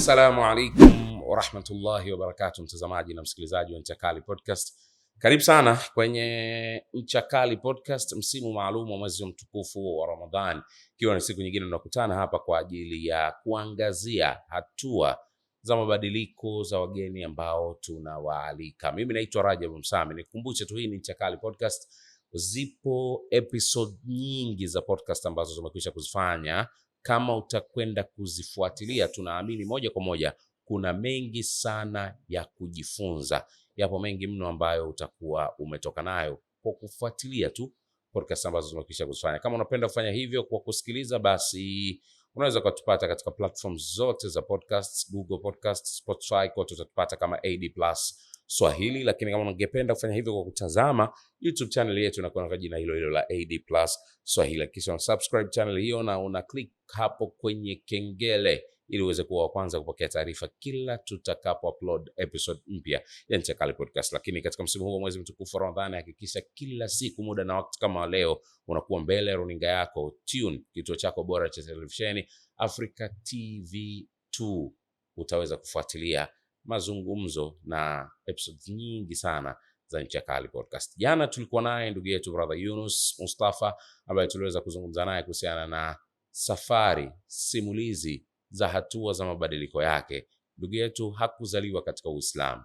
Assalamu alaikum wa rahmatullahi wa barakatuh, mtazamaji na msikilizaji wa Ncha Kali Podcast. Karibu sana kwenye Ncha Kali Podcast, msimu maalum wa mwezi mtukufu wa Ramadhani. Ikiwa ni siku nyingine tunakutana hapa kwa ajili ya kuangazia hatua za mabadiliko za wageni ambao tunawaalika. Mimi naitwa Rajab Msami. Nikukumbushe tu hii ni Ncha Kali Podcast. Zipo episode nyingi za podcast ambazo tumekwisha kuzifanya. Kama utakwenda kuzifuatilia, tunaamini moja kwa moja kuna mengi sana ya kujifunza. Yapo mengi mno ambayo utakuwa umetoka nayo kwa kufuatilia tu podcast ambazo tumekwisha kuzifanya. Kama unapenda kufanya hivyo kwa kusikiliza, basi unaweza kutupata katika platforms zote za podcasts, Google Podcasts, Spotify, kote utatupata kama AD+ Swahili. Lakini kama ungependa kufanya hivyo kwa kutazama YouTube channel yetu, inakuwa na jina hilo hilo la AD+ Swahili. Kisha una subscribe channel hiyo na una click hapo kwenye kengele ili uweze kuwa wa kwanza kupokea taarifa kila tutakapo upload episode mpya ya Ncha Kali Podcast. Lakini katika msimu huu wa mwezi mtukufu wa Ramadhani, hakikisha kila siku muda na wakati kama leo unakuwa mbele ya runinga yako, tune kituo chako bora cha televisheni Africa TV2. Utaweza kufuatilia mazungumzo na episodes nyingi sana za Ncha Kali Podcast. Jana tulikuwa naye ndugu yetu brother Yunus Mustafa, ambaye tuliweza kuzungumza naye kuhusiana na safari simulizi za hatua za mabadiliko yake. Ndugu yetu hakuzaliwa katika Uislamu.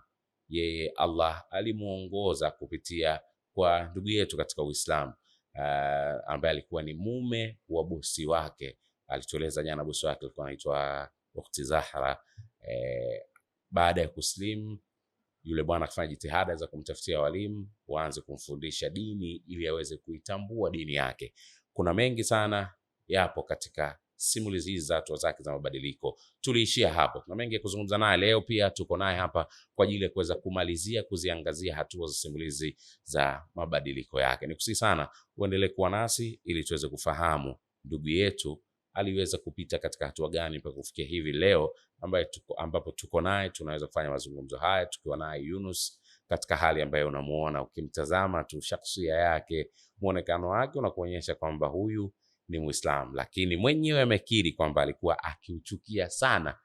Yeye Allah alimuongoza kupitia kwa ndugu yetu katika Uislamu, ambaye alikuwa ni mume wa bosi wake. Alitueleza jana bosi wake alikuwa anaitwa Ukhti Zahra. Baada ya kuslimu, yule bwana akafanya jitihada za kumtafutia walimu waanze kumfundisha dini ili aweze kuitambua dini yake. Kuna mengi sana yapo katika simulizi hizi za hatua zake za mabadiliko. Tuliishia hapo. Kuna mengi ya kuzungumza naye. Leo pia tuko naye hapa kwa ajili ya kuweza kumalizia kuziangazia hatua za simulizi za mabadiliko yake. Nikusihi sana uendelee kuwa nasi ili tuweze kufahamu ndugu yetu aliweza kupita katika hatua gani mpaka kufikia hivi leo ambapo tuko naye, tunaweza kufanya mazungumzo haya tukiwa naye Yunus katika hali ambayo unamuona. Ukimtazama tu shakhsia yake, muonekano wake unakuonyesha kwamba huyu ni Muislamu, lakini mwenyewe amekiri kwamba alikuwa akiuchukia sana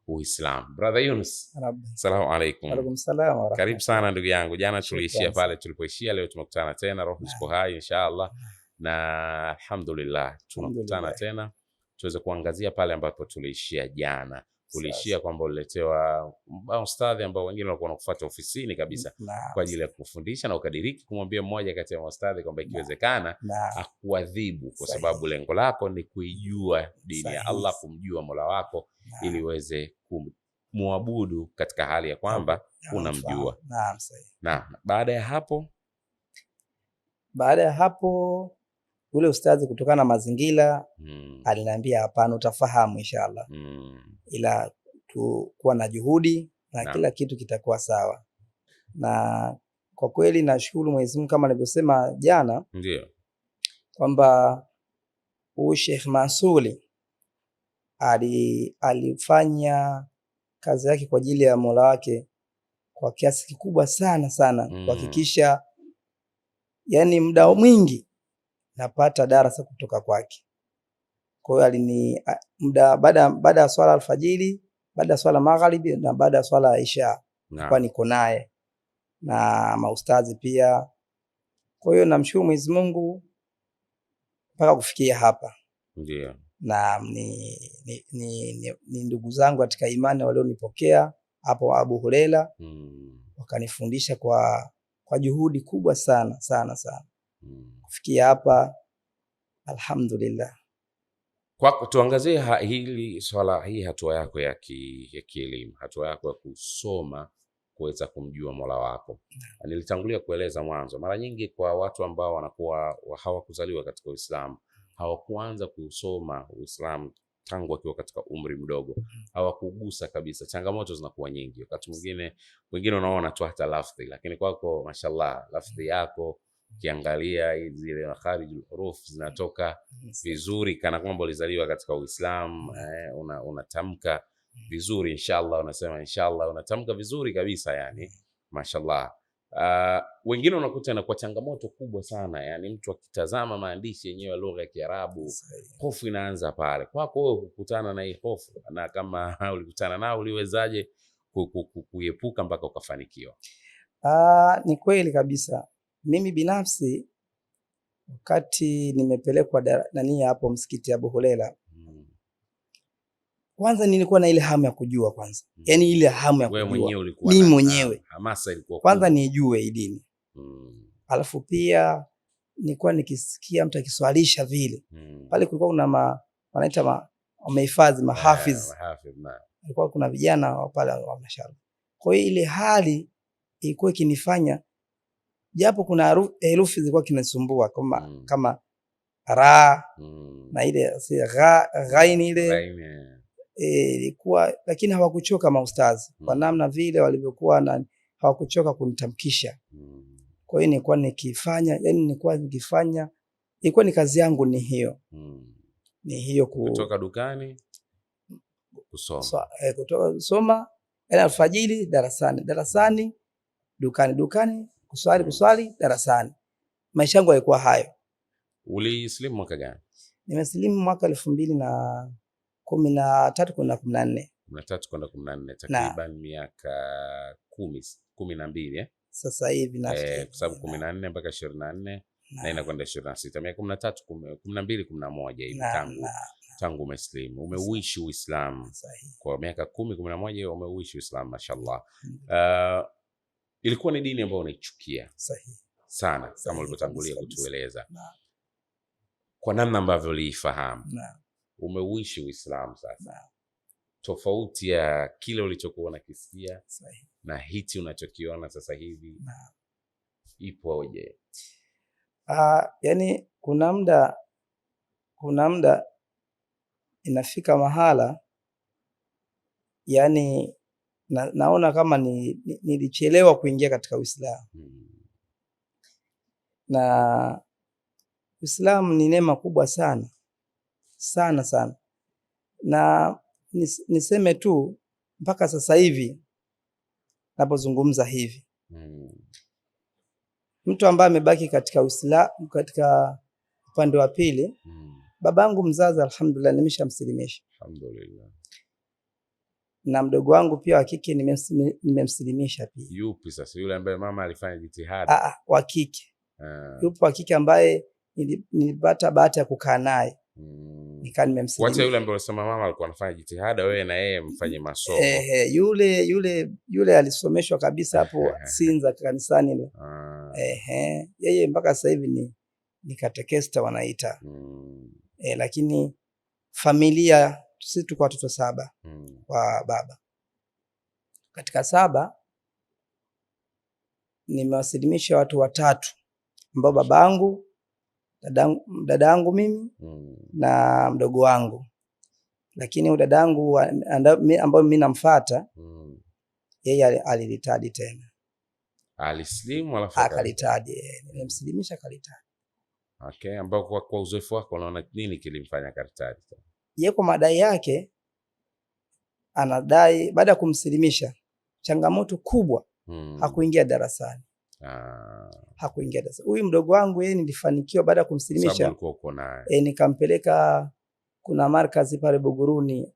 Uislamu. Brother Yunus, Assalamu alaikum. Alaikum salaam wa Karibu sana ndugu yangu. Jana tuliishia pale tulipoishia, leo tumekutana tena, roho ziko hai inshallah, na alhamdulillah tunakutana tena tuweze kuangazia pale ambapo tuliishia jana. Tuliishia kwamba uliletewa ustadhi ambao wengine walikuwa wanakufuata ofisini kabisa kwa ajili ya kufundisha, na ukadiriki kumwambia mmoja kati ya ustadhi kwamba ikiwezekana akuadhibu, kwa sababu lengo lako ni kuijua dini ya Allah, kumjua Mola wako ili uweze kumwabudu katika hali ya kwamba unamjua. Naam. Baada ya hapo ule ustadhi kutokana na mazingira aliniambia hapana, utafahamu inshallah. Ila kuwa na juhudi na kila kitu kitakuwa sawa. Na kwa kweli nashukuru Mwenyezi Mungu kama nilivyosema jana, ndio kwamba huyu Sheikh Mansuri alifanya kazi yake kwa ajili ya Mola wake kwa kiasi kikubwa sana kuhakikisha yani muda mwingi napata darasa kutoka kwake. Kwa hiyo baada ya swala alfajiri, baada ya swala magharibi na baada ya swala isha kwa niko naye na maustazi pia. Kwa hiyo namshukuru Mwenyezi Mungu mpaka kufikia hapa. Ndio. Na ni ndugu zangu katika imani walionipokea hapo Abu Huraira, wakanifundisha kwa juhudi kubwa sana kufikia hapa, alhamdulillah. Kwa tuangazie hii hatua yako ya kielimu, hatua yako ya kusoma kuweza kumjua Mola wako. Nilitangulia kueleza mwanzo, mara nyingi kwa watu ambao wanakuwa hawakuzaliwa katika Uislamu, hawakuanza kusoma Uislamu tangu wakiwa katika umri mdogo, hawakugusa kabisa, changamoto zinakuwa nyingi. Wakati mwingine wengine unaona tu hata lafzi, lakini kwako mashallah lafzi yako ukiangalia zile makharijul huruf zinatoka vizuri kana kwamba ulizaliwa katika Uislamu. Unatamka vizuri inshallah, unasema inshallah, unatamka vizuri kabisa, yani mashallah. Wengine unakuta inakuwa changamoto kubwa sana, yani mtu akitazama maandishi yenyewe lugha ya Kiarabu hofu inaanza pale. Kwako wewe kukutana na hii hofu, na kama ulikutana nao uliwezaje kuepuka mpaka ukafanikiwa? Ni kweli kabisa. Mimi binafsi wakati nimepelekwa nani hapo msikiti Abu Huraira, kwanza nilikuwa na ile hamu ya kujua kwanza. Yani ile hamu ya kujua. Wewe mwenyewe ulikuwa mimi mwenyewe. Hamasa ilikuwa kwanza nijue hii dini. Alafu pia nilikuwa nikisikia mtu akiswalisha vile. Pale kulikuwa kuna wanaita wamehifadhi mahafiz. Kulikuwa kuna vijana pale wa mashallah. Kwa hiyo ile hali ilikuwa ikinifanya, japo kuna herufi zilikuwa kinasumbua kama ra na ile si ghaini ile ilikuwa, lakini hawakuchoka maustazi kwa namna vile walivyokuwa na hawakuchoka kunitamkisha. Kwa hiyo nilikuwa nikifanya, yani nilikuwa nikifanya, ilikuwa ni kazi yangu ni hiyo. Ni hiyo kutoka dukani kusoma. Kutoka kusoma, yani alfajiri darasani, dukani, kuswali darasani. Maisha yangu yalikuwa hayo. Ulislimu mwaka gani? Nimeslimu mwaka 2013 kwenda 14. 13 kwenda 14, takriban miaka 12 sasa hivi nafikiri. Kwa sababu 14 mpaka 24 na inakwenda 26, miaka 13, 12, 11 hivi tangu umeslimu. Umeuishi Uislamu kwa miaka 10, 11 umeuishi Uislamu, mashallah. Ilikuwa ni dini ambayo unaichukia sana kama ulivyotangulia kutueleza, kwa namna ambavyo uliifahamu. Umeuishi Uislamu sasa. Tofauti ya kile ulichokuwa unakisikia na hichi unachokiona sasa hivi ipoje? Yani kuna muda inafika mahala, yani naona kama nilichelewa kuingia katika Uislamu. Na Uislamu ni neema kubwa sana sana, na niseme tu mpaka sasa hivi napozungumza hivi, mtu ambaye amebaki katika Uislamu katika upande wa pili, babangu mzazi alhamdulillah nimeshamsilimisha, alhamdulillah, na mdogo wangu pia wa kike nimemsilimisha pia. Yupi sasa yule ambaye mama alifanya jitihada? Wa kike. Yupo wa kike ambaye nilipata bahati ya kukaa naye, nikaa nimemsilimisha. Wacha yule ambaye unasema mama alikuwa anafanya jitihada, wewe na yeye mfanye masomo. Yule alisomeshwa kabisa hapo Sinza kanisani. Yeye mpaka sasa hivi ni katekista wanaita. Lakini familia sisi tuko watoto 7 kwa baba. Katika 7 nimewasilimisha watu 3 ambao babangu, dadangu mimi na mdogo wangu. Lakini dadangu ambaye mimi namfuata, yeye alilitadi tena. Alislimu alafu akalitadi. Nimemsilimisha akalitadi. Okay, ambao kwa uzoefu wako unaona nini kilimfanya karitadi? Yeye kwa madai yake anadai baada ya kumsilimisha, changamoto kubwa hakuingia darasani. Hakuingia darasani. Huyu mdogo wangu yeye nilifanikiwa baada ya kumsilimisha. Nikampeleka kuna markazi pale Buguruni,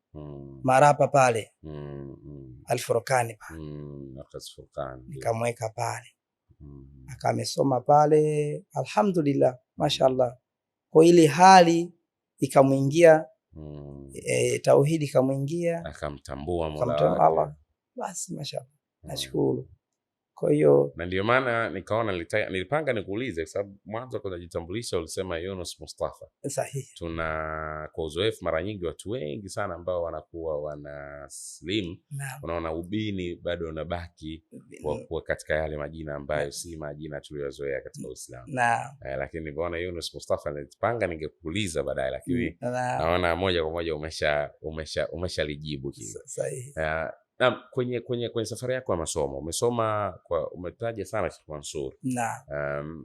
Marapa pale. Al-Furqani pale. Nikamweka pale. Akamesoma pale, alhamdulillah, mashallah. Kwa ile hali ikamuingia, tauhidi ikamuingia, akamtambua Mola wake. Basi mashallah. Nashukuru. Kwa hiyo na ndio maana nikaona nilipanga nikuulize, kwa sababu mwanzo kujitambulisha ulisema Yunus Mustafa. Sahihi. Tuna kwa uzoefu mara nyingi watu wengi sana ambao wanakuwa wana slim, unaona ubini bado unabaki kwa katika yale majina ambayo si majina tuliyozoea katika Uislamu. Lakini nilipoona Yunus Mustafa nilipanga ningekuuliza baadaye, lakini naona moja kwa moja umeshalijibu hilo. Sahihi. Na kwenye safari yako ya masomo umetaja sana Sheikh Mansour.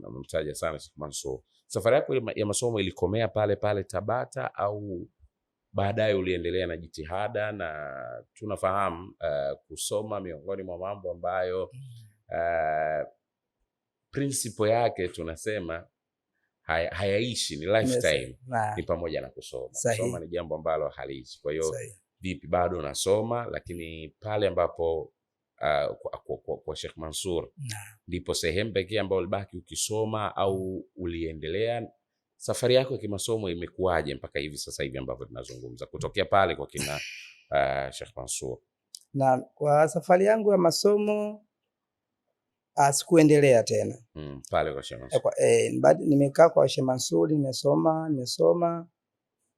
Umemtaja sana Sheikh Mansour. Safari yako ya masomo ilikomea pale Tabata au baadaye uliendelea na jitihada? Na tunafahamu kusoma miongoni mwa mambo ambayo principle yake tunasema hayaishi, ni lifetime. Ni pamoja na kusoma. Kusoma ni jambo ambalo haliishi. Kwa hiyo vipi, bado unasoma, lakini pale ambapo kwa Sheikh Mansur ndipo sehemu pekee ambayo ulibaki ukisoma, au uliendelea? Safari yako ya kimasomo imekuwaje mpaka hivi sasa hivi ambavyo tunazungumza, kutokea pale kwa kina Sheikh Mansur? Na kwa safari yangu ya masomo sikuendelea tena pale kwa Sheikh Mansur. Nimekaa kwa Sheikh Mansur, nimesoma,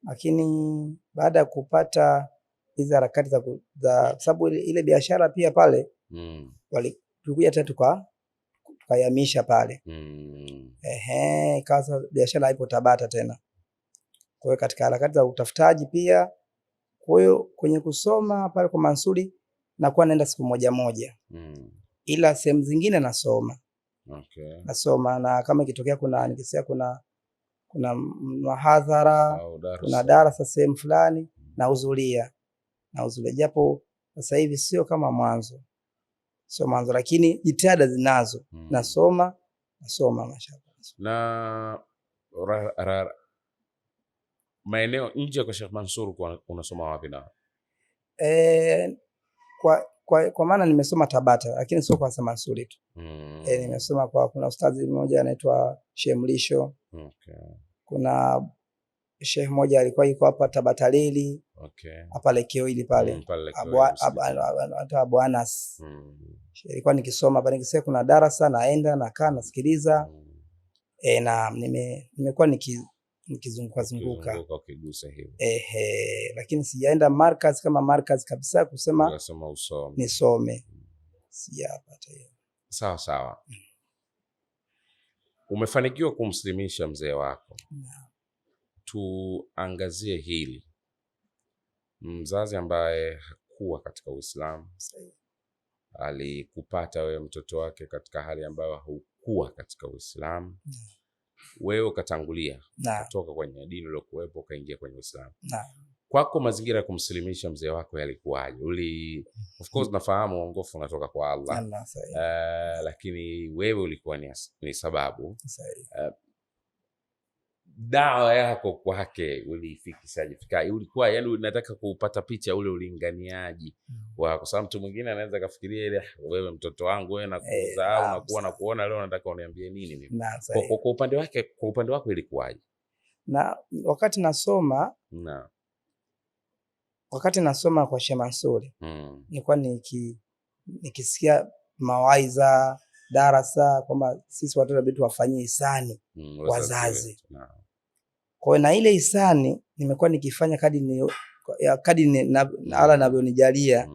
lakini baada ya kupata hizo harakati za sababu ile biashara pia pale tulikuja tena tukayamisha pale. Kaza biashara haipo Tabata tena. Kwa hiyo katika harakati za utafutaji pia, kwa hiyo kwenye kusoma pale kwa Mansuri nakuwa naenda siku moja. Ila sehemu zingine nasoma. Nasoma, na kama ikitokea kuna mahadhara, kuna darasa sehemu fulani nahudhuria, japo sasa hivi sio kama mwanzo. Lakini jitihada zinazo. Nasoma mashallah. Na maeneo nje kwa Sheikh Mansur unasoma wapi na? Kwa maana nimesoma Tabata, lakini sio kwa Sheikh Mansur tu. Nimesoma kuna ustadhi mmoja anaitwa Sheikh Mlisho. Kuna Sheikh mmoja alikuwa yuko hapa Tabata Leli. Hapa Lekeo hili pale. Abu Anas. Ilikuwa nikisoma pale, nikisikia kuna darasa naenda nakaa nasikiliza. Na nimekuwa nikizunguka ukigusa hiyo. Lakini sijaenda markaz kama markaz kabisa kusema nisome. Sijapata hiyo. Sawa. Umefanikiwa kumslimisha mzee wako. Tuangazie hili. Mzazi ambaye hakuwa katika Uislamu alikupata wewe mtoto wake katika hali ambayo haukuwa katika Uislamu. Wewe ukatangulia kutoka kwenye dini uliyokuwepo ukaingia kwenye Uislamu. Kwako mazingira ya kumslimisha mzee wako yalikuwaje? Of course nafahamu uongofu unatoka kwa Allah. Lakini wewe ulikuwa ni sababu. Dawa yako kwake ulifikishaje? Ulikuwa yani nataka kupata picha ule ulinganiaji kwa sababu mtu mwingine anaweza kafikiria ile wewe mtoto wangu wewe nakuzaa unakuwa na kuona leo nataka uniambie nini mimi. Kwa upande wako ilikuwaje? Na wakati nasoma kwa Sheikh Mansur nilikuwa nikisikia mawaidha darasa kwamba sisi watoto inabidi tuwafanyie ihsani wazazi. Kwa hiyo na ile ihsani nimekuwa nikifanya kadri Allah anavyonijalia,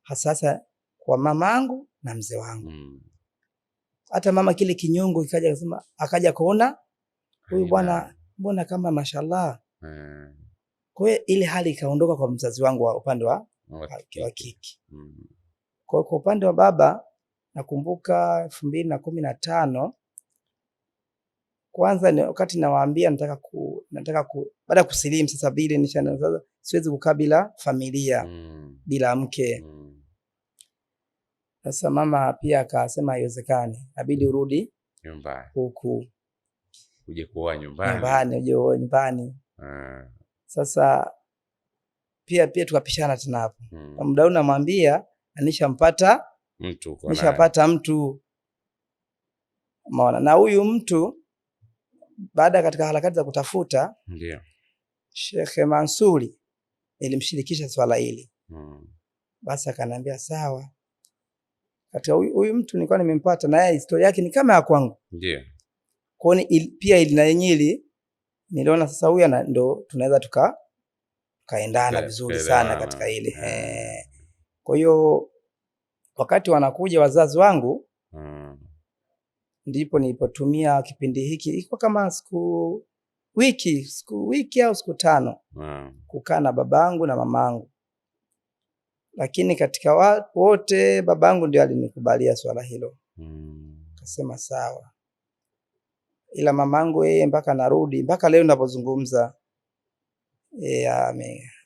hasa kwa mamangu na mzee wangu. Hata mama kile kinyongo akaja kuona huyu bwana mbona kama mashallah. Kwa hiyo ile hali ikaondoka kwa mzazi wangu wa upande wa kike. Kwa upande wa baba nakumbuka 2015 kwanza ni wakati nawaambia nataka baada ya kusilimu sasa vile sasa siwezi kukaa bila familia bila mke. Sasa mama pia akasema haiwezekani, inabidi urudi nyumbani huku. Uje kuoa nyumbani. Sasa pia tukapishana tena hapo. Muda huu namwambia nishampata mtu. Umeona, na huyu mtu baada katika harakati za kutafuta ndio Sheikh Mansuri ilimshirikisha swala hili. Basi akaniambia sawa. Katika huyu mtu nilikuwa nimempata na yeye historia yake ni kama ya kwangu. Ndio. Kwa hiyo pia ili na yenyewe niliona sasa huyu ndo tunaweza tukaendana vizuri sana katika ile. Kwa hiyo wakati wanakuja wazazi wangu ndipo nilipotumia kipindi hiki ilikuwa kama wiki au siku 5 kukaa na babangu na mamangu, lakini katika wote babangu ndio alinikubalia swala hilo. Akasema sawa, ila mamangu yeye mpaka narudi mpaka leo ninapozungumza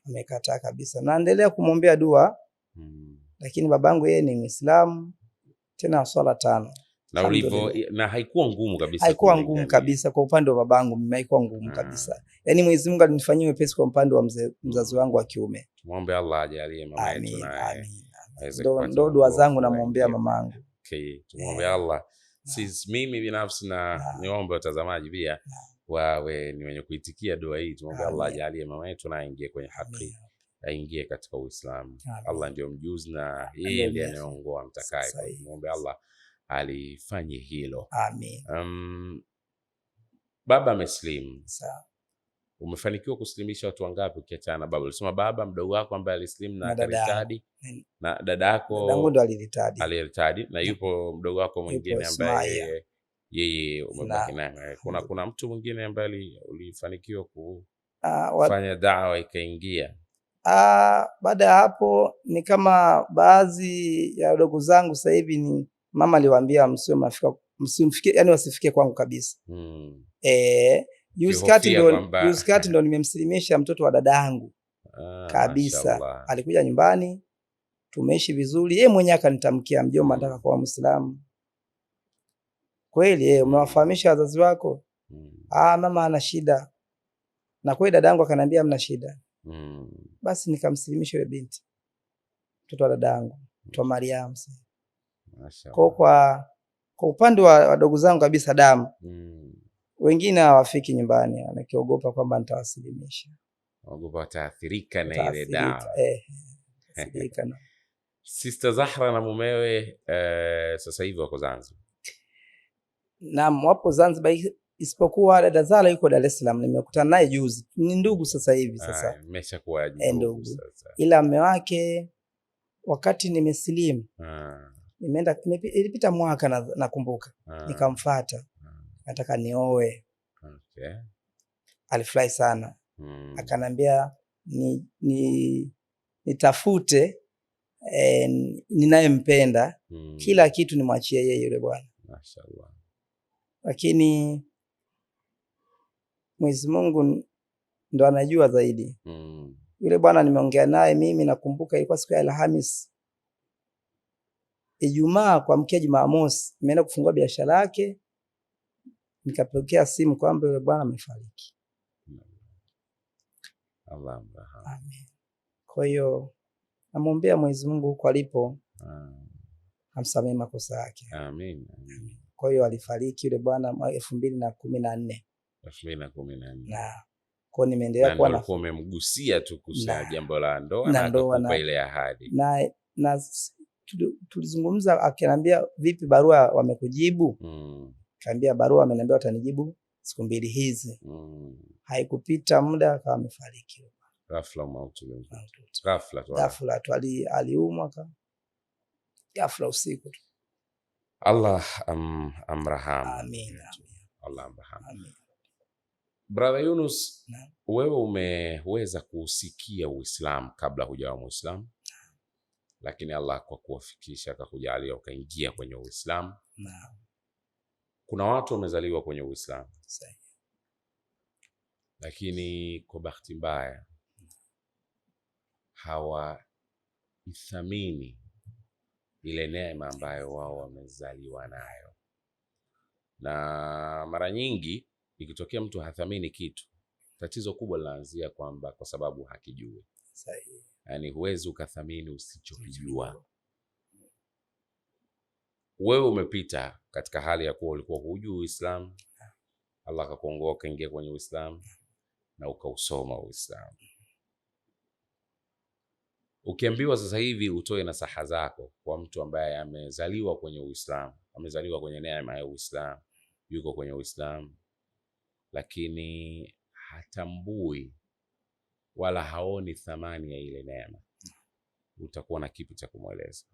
amekataa kabisa. Naendelea kumwombea dua lakini babangu yeye ni Muislamu tena swala 5. Na ulivyo, na haikuwa ngumu kabisa? Haikuwa ngumu kabisa kwa upande wa babangu mimi, haikuwa ngumu kabisa. Yaani Mwenyezi Mungu alinifanyia wepesi kwa upande wa mzazi wangu wa kiume. Muombe Allah ajalie mama yetu na ndo dua zangu namuombea mamangu. Okay, tumuombe Allah. Sisi mimi binafsi na niombe watazamaji pia wawe ni wenye kuitikia dua hii. Tumuombe Allah ajalie mama yetu na aingie kwenye haki, aingie katika Uislamu. Allah ndio mjuzi na yeye ndiye anayeongoa mtakaye. Tumuombe Allah alifanye hilo. Amin. Baba ameslimu. Sawa. Umefanikiwa kuslimisha watu wangapi ukiachana na baba? Ulisema baba, mdogo wako ambaye alislimu na akaritadi, na dada yako ndo aliritadi, na yupo mdogo wako mwingine ambaye yeye umebaki naye. Kuna mtu mwingine ambaye ulifanikiwa kufanya da'wa ikaingia? Baada ya hapo ni kama baadhi ya wadogo zangu sasa hivi ni mama aliwaambia msimfikie, yani wasifike kwangu kabisa. Juzi kati ndo nimemsilimisha mtoto wa dadangu kabisa. Mashallah. Alikuja nyumbani, tumeishi vizuri, yeye mwenyewe akanitamkia, mjomba nataka kuwa Muislamu. Kweli umewafahamisha wazazi wako? Mama ana shida. Na kweli dadangu akaniambia hamna shida. Basi nikamsilimisha yule binti, mtoto wa dadangu, mtoto wa Mariam. Kwa upande wa wadogo zangu kabisa damu, wengine hawafiki nyumbani, anakiogopa kwamba nitawasilimisha. Ogopa wataathirika na ile dawa. Sister Zahra na mumewe sasa hivi wako Zanzibar? Naam, wapo Zanzibar, isipokuwa dada Zahra yuko Dar es Salaam. Nimekutana naye juzi, ni ndugu sasa hivi. Sasa imeshakuwa ndugu sasa. Ila mume wake wakati nimesilimu, ilipita mwaka nakumbuka, nikamfuata, nataka nioe. Okay. Alifurahi sana. Akanambia nitafute ninayempenda, kila kitu nimwachie yeye yule bwana. Mashaallah. Lakini Mwenyezi Mungu ndo anajua zaidi. Yule bwana nimeongea naye mimi, nakumbuka ilikuwa siku ya Alhamisi, Ijumaa kuamkia Jumamosi nimeenda kufungua biashara yake, nikapokea simu kwamba yule bwana amefariki. Allah. Amen. Kwa hiyo namwombea Mwenyezi Mungu huko alipo, amsamehe makosa yake. Amen. Kwa hiyo alifariki yule bwana 2014. 2014. Na kwa nimeendelea kuwa na umemgusia tu kuhusu jambo la ndoa na kukupa ile ahadi. Na tulizungumza, akaniambia vipi, barua wamekujibu? Kaambia barua ameniambia watanijibu siku 2 hizi. Haikupita muda akawa amefariki. Ghafla mauti. Ghafla tu aliumwa ghafla usiku tu. Allah amrahamu. Amin. Allah amrahamu. Amin. Brother Yunus, wewe umeweza kusikia Uislamu kabla hujawa Muislamu, lakini Allah kwa kuwafikisha akakujalia ukaingia kwenye Uislamu. Kuna watu wamezaliwa kwenye Uislamu, lakini kwa bahati mbaya hawaithamini ile neema ambayo wao wamezaliwa nayo. Na mara nyingi ikitokea mtu hathamini kitu, tatizo kubwa linaanzia kwamba kwa sababu hakijui. Sahihi. Yani huwezi ukathamini usichokijua. Wewe umepita katika hali ya kuwa ulikuwa hujui Uislamu, Allah akakuongoa ukaingia kwenye Uislamu na ukausoma Uislamu. Ukiambiwa sasa hivi utoe nasaha zako kwa mtu ambaye amezaliwa kwenye Uislamu, amezaliwa kwenye neema ya Uislamu, yuko kwenye Uislamu, lakini hatambui wala haoni thamani ya ile neema, utakuwa na kipi cha kumweleza?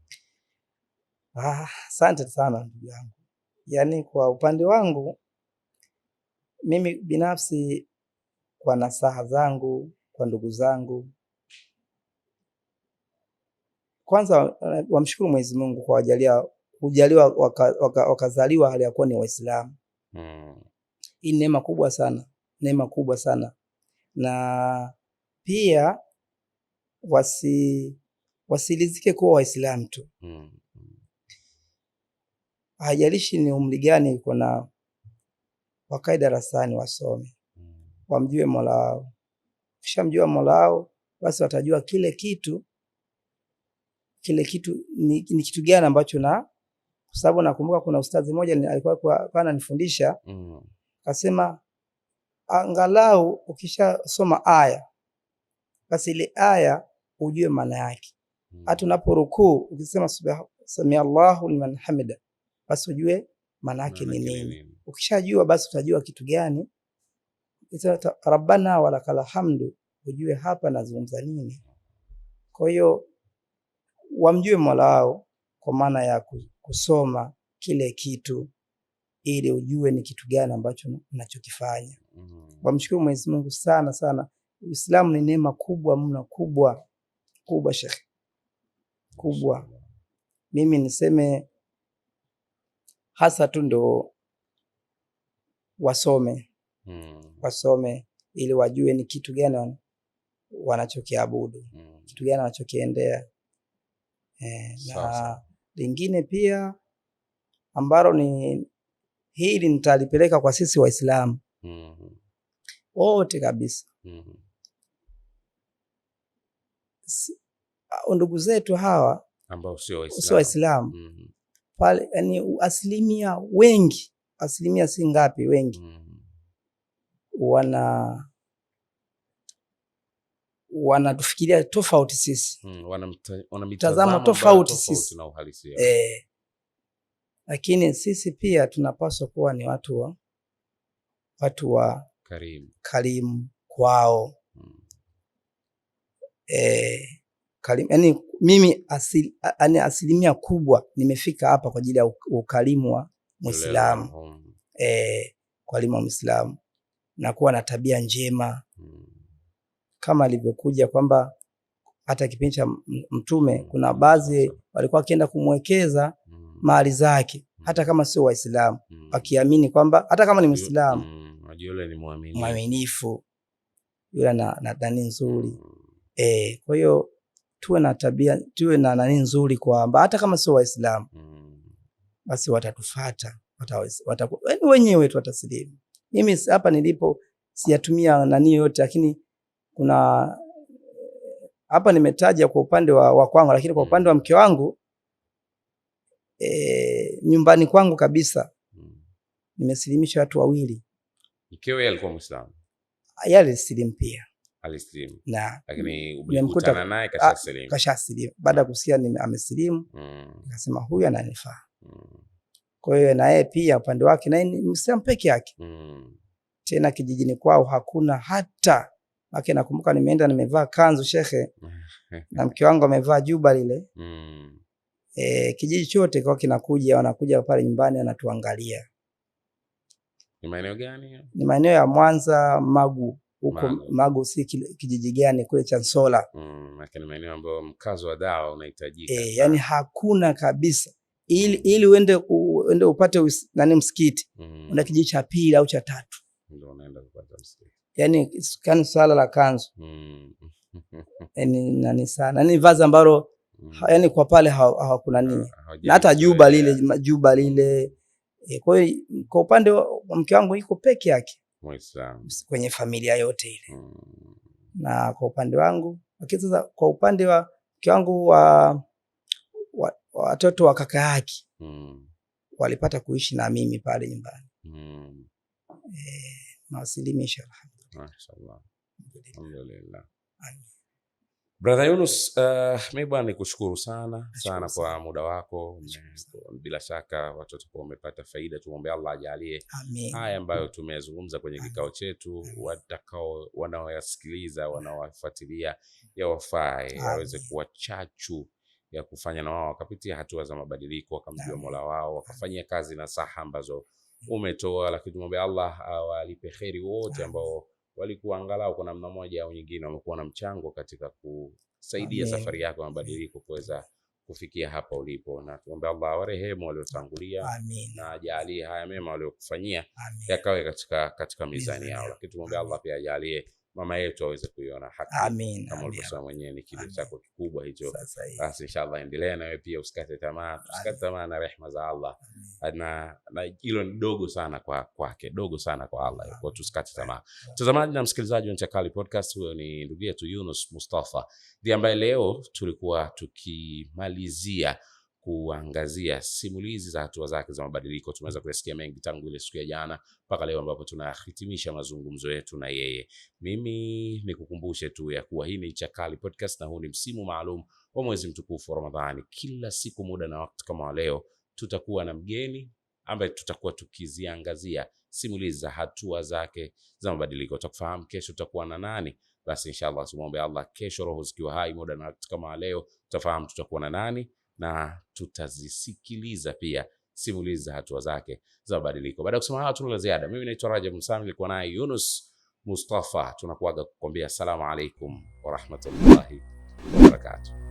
Asante sana ndugu yangu. Yaani kwa upande wangu mimi binafsi, kwa nasaha zangu kwa ndugu zangu, kwanza wamshukuru Mwenyezi Mungu kwa kujaliwa wakazaliwa hali ya kuwa ni Waislamu. Hii neema kubwa sana, neema kubwa sana. Na pia wasilizike kuwa Waislamu tu. Haijalishi ni umri gani yuko nao, wakae darasani wasome, wamjue Mola wao. Kishamjua Mola wao, basi watajua kile kitu ni kitu gani ambacho kwa sababu nakumbuka kuna ustadhi mmoja alikuwa ananifundisha, akasema angalau ukishasoma aya, basi ile aya ujue maana yake. Hata unaporukuu ukisema Sami Allahu liman hamida, basi ujue maana yake ni nini. Ukishajua basi utajua kitu gani. Rabbana walakal hamdu, ujue hapa nazungumza nini. Kwa hiyo wamjue Mola wao kwa maana ya kusoma kile kitu ili ujue ni kitu gani ambacho unachokifanya. Wamshukuru Mwenyezi Mungu sana sana. Uislamu ni neema kubwa mno, kubwa Sheikh, kubwa. Mimi niseme hasa tu ndo wasome ili wajue ni kitu gani wanachokiabudu, kitu gani wanachokiendea. Na lingine pia ambalo ni hili nitalipeleka kwa sisi Waislamu wote kabisa. Ndugu zetu hawa ambao sio Waislamu pale, yani asilimia wengi, asilimia si ngapi, wengi wanatufikiria tofauti sisi, wana mitazamo tofauti sisi na uhalisia. Lakini sisi pia tunapaswa kuwa ni watu wa karimu kwao. Yani mimi asilimia kubwa nimefika hapa kwa ajili ya ukarimu wa Muislamu, ukarimu wa Muislamu na kuwa na tabia njema, kama alivyokuja kwamba hata kipindi cha Mtume kuna baadhi walikuwa wakienda kumwekeza mali zake, hata kama sio Waislamu, wakiamini kwamba hata kama ni Muislamu, yule ni mwaminifu, yule na nani nzuri. Kwa hiyo tuwe na tabia, tuwe na nani nzuri kwamba hata kama sio Waislamu basi watatufuata, wenyewe tu watasilimu. Mimi hapa nilipo siyatumia nani yote, lakini kuna hapa nimetaja kwa upande wa kwangu, lakini kwa upande wa mke wangu nyumbani kwangu kabisa nimesilimisha watu 2. Mkewe alikuwa Muislamu? Yeye alisilimu pia. Alisilimu. Na lakini ulikutana naye kashasilimu? Kashasilimu. Baada ya kusikia amesilimu, nikasema huyu ananifaa. Kwa hiyo na yeye pia upande wake naye ni Muislamu peke yake. Tena kijijini kwao hakuna hata wake. Nakumbuka nimeenda nimevaa kanzu shekhe na mke wangu amevaa juba lile. Kijiji chote kwa wanakuja pale nyumbani wanatuangalia. Ni maeneo gani? Ni maeneo ya Mwanza, Magu. Huko Magu si kijiji gani kule Chansola. Lakini maeneo ambayo mkazo wa dawa unahitajika. Yani hakuna kabisa. Ili uende upate nani msikiti, una kijiji cha pili au cha 3 ndio unaenda kupata msikiti. Yani swala la kanzu yani nani sana, yani vazi ambalo yani kwa pale hawakuna nini, na hata juba lile. Kwa hiyo kwa upande wa mke wangu yuko peke yake Muislamu kwenye familia yote ile. Na kwa upande wangu, lakini sasa kwa upande wa mke wangu watoto wa kaka yake walipata kuishi na mimi pale nyumbani. Nawasilimisha alhamdulillah. Alhamdulillah. Brother Yunus, mimi bwana nikushukuru sana kwa muda wako. Bila shaka watu watakuwa wamepata faida. Tuombe Allah ajalie haya ambayo tumezungumza kwenye kikao chetu, wanaoyasikiliza, wanaofuatilia, yawafae, yaweze kuwa chachu ya kufanya na wao wakapitia hatua za mabadiliko, wakamjua Mola wao, wakafanyia kazi na saha ambazo umetoa. Lakini tuombe Allah awalipe kheri wote ambao walikuwa angalau kwa namna moja au nyingine wamekuwa na mchango katika kusaidia safari yako ya mabadiliko kuweza kufikia hapa ulipo. Na tuombe Allah awarehemu waliotangulia na ajalie haya mema waliokufanyia yakawe katika mizani yao. Lakini tuombe Allah pia ajalie mama yetu aweze kuiona haki. Amin. Kama ulivyosema mwenyewe ni kilio chako kikubwa hicho. Basi inshallah endelea na wewe pia, usikate tamaa, usikate tamaa na rehema za Allah. Na hilo ni dogo sana kwake, dogo sana kwa Allah, kwa tusikate tamaa. Mtazamaji na msikilizaji wa Ncha Kali Podcast, huyo ni ndugu yetu Yunus Mustafa, ndiye ambaye leo tulikuwa tukimalizia kuangazia simulizi za hatua zake za mabadiliko. Tumeweza kusikia mengi tangu ile siku ya jana mpaka leo ambapo tunahitimisha mazungumzo yetu na yeye. Mimi nikukumbushe tu ya kuwa hii ni Ncha Kali Podcast na huu ni msimu maalum wa mwezi mtukufu wa Ramadhani. Kila siku muda na wakati kama leo tutakuwa na mgeni ambaye tutakuwa tukiziangazia simulizi za hatua zake za mabadiliko. Tutafahamu kesho tutakuwa na nani. Basi inshallah tumuombe Allah kesho roho zikiwa hai muda na wakati kama leo tutafahamu tutakuwa na nani, na tutazisikiliza pia simulizi za hatua zake za mabadiliko. Baada ya kusema hayo tuna la ziada. Mimi naitwa Rajab Msami, nilikuwa naye Yunus Mustafa. Tunakuaga kukwambia asalamu alaykum wa rahmatullahi wa barakatuh.